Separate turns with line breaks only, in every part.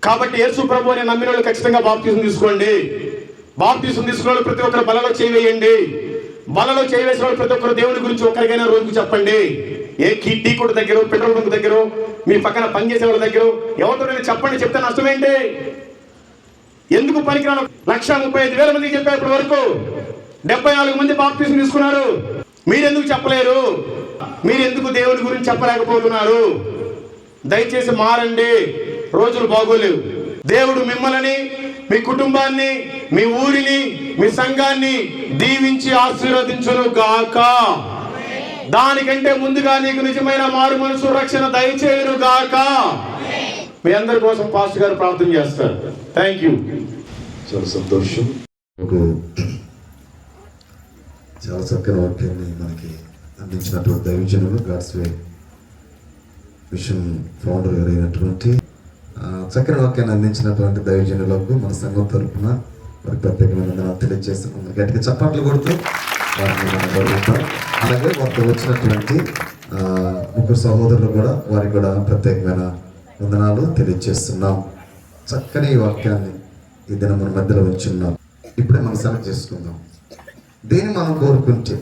కాబట్టి యేసు ప్రభు అని నమ్మిన వాళ్ళు ఖచ్చితంగా బాప్తిజం తీసుకోండి. బాప్తిజం తీసుకున్న వాళ్ళు ప్రతి ఒక్కరు బలలో చేయవేయండి. బలలో చేయవేసిన వాళ్ళు ప్రతి ఒక్కరు దేవుని గురించి ఒక్కరికైనా రోజుకు చెప్పండి. ఏ టీ కొట్టు దగ్గర, పెట్రోల్ బంక్ దగ్గర, మీ పక్కన పనిచేసే వాళ్ళ దగ్గర ఎవరితోనైనా చెప్పండి. చెప్తే నష్టమేంటి? ఎందుకు పనికిరాను? 1,35,000 మందికి చెప్పారు ఇప్పటి వరకు. 74 మంది బాప్తిజం తీసుకున్నారు. మీరెందుకు చెప్పలేరు? మీరెందుకు దేవుని గురించి చెప్పలేకపోతున్నారు? దయచేసి మారండి, రోజులు బాగోలేవు. దేవుడు మిమ్మల్ని, మీ కుటుంబాన్ని, మీ ఊరిని, మీ సంఘాన్ని దీవించి ఆశీర్వదించును గాక. దానికంటే ముందుగా నీకు నిజమైన మారు మనసు రక్షణ దయచేయును గాక. మీ అందరి కోసం పాస్టర్ గారు ప్రార్థన చేస్తారు. Thank you.
చాలా సంతోషం. చాలా చక్కని వాక్యాన్ని మనకి అందించినటువంటి దైవజనులు, గాడ్స్ వే మిషన్ ఫౌండర్ గారు అయినటువంటి చక్కని వాక్యాన్ని అందించినటువంటి దైవజనులకు మన సంఘం తరఫున వారి ప్రత్యేకమైన తెలియజేస్తున్నాం. గట్టిగా చప్పట్లు కొడుతూ వారిని మనం గౌరవిస్తాం. అలాగే వారితో వచ్చినటువంటి ముగ్గురు సహోదరులు కూడా వారికి కూడా ప్రత్యేకమైన వందనాలు తెలియజేస్తున్నాం. చక్కని వాక్యాన్ని ఈ దినం మన మధ్యలో ఉంచున్నాం. ఇప్పుడే మనం సెలెక్ట్ చేసుకుందాం. దేన్ని మనం కోరుకుంటే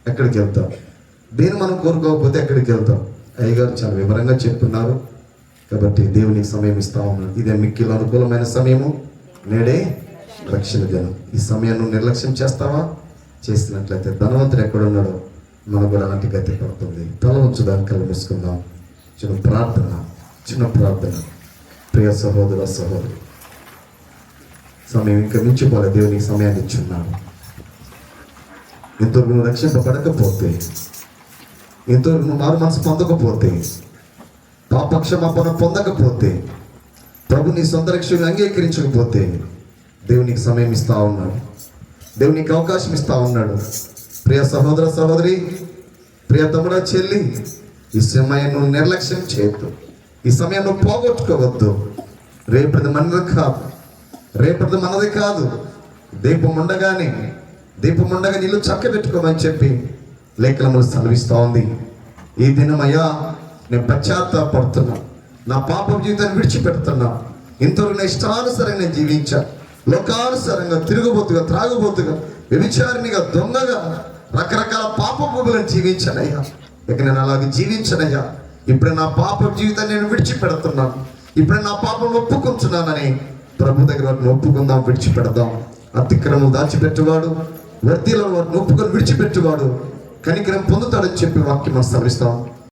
ఎక్కడికి వెళ్తాం, దేన్ని మనం కోరుకోకపోతే ఎక్కడికి వెళ్తాం. అయ్యగారు చాలా వివరంగా చెప్తున్నారు. కాబట్టి దేవునికి సమయం ఇస్తా ఉన్నాను. ఇదే మిక్కిలో అనుకూలమైన సమయము, నేడే రక్షణ దినం. ఈ సమయాన్ని నిర్లక్ష్యం చేస్తావా? చేసినట్లయితే ధనవంతుడు ఎక్కడున్నాడో మనకు కూడా అలాంటి గతి పడుతుంది. తల ఉంచుదాన్ని కళ్ళు మూసుకుందాం. చిన్న ప్రార్థన. ప్రియ సహోదర సహోదరి, సమయం ఇంకా మించిపోలే. దేవునికి సమయాన్ని ఇచ్చున్నాను. ఇంతవరకు నువ్వు రక్షింపబడకపోతే, ఇంతవరకు నువ్వు మారు మనసు పొందకపోతే, పాపక్షమాపణ పొందకపోతే, ప్రభు నీ సొంత రక్షణ అంగీకరించకపోతే, దేవునికి సమయం ఇస్తా ఉన్నాడు. దేవునికి అవకాశం ఇస్తా ఉన్నాడు. ప్రియ సహోదర సహోదరి, ప్రియ తమ్ముడా చెల్లి, ఈ సమయం నువ్వు నిర్లక్ష్యం చేయొద్దు. ఈ సమయం నువ్వు పోగొట్టుకోవద్దు. రేపటిది మనది కాదు, రేపటిది మనది కాదు. దీపం ఉండగా నీళ్ళు చక్క పెట్టుకోమని చెప్పి లేఖనములు సెలవిస్తూ ఉంది. ఈ దినమయ్యా నేను పశ్చాత్తాపడుతున్నా, నా పాపం జీవితాన్ని విడిచిపెడుతున్నా. ఇంతవరకు నా ఇష్టానుసారంగా నేను జీవించా, లోకానుసారంగా తిరుగుబోతుగా, త్రాగుబోతుగా, వ్యభిచారినిగా, దొంగగా, రకరకాల పాప భూములను జీవించానయ్యా. ఇక నేను అలాగే జీవించనయ్యా. ఇప్పుడు నా పాప జీవితాన్ని నేను విడిచిపెడుతున్నాను. ఇప్పుడు నా పాపం ఒప్పుకుంటున్నానని ప్రభు దగ్గర వాటిని ఒప్పుకుందాం, విడిచిపెడదాం. అతిక్రమం దాచిపెట్టువాడు, వర్తిలో వాటిని ఒప్పుకొని విడిచిపెట్టువాడు కనికరం పొందుతాడని చెప్పి వాక్యం మనం సెలవిస్తాం.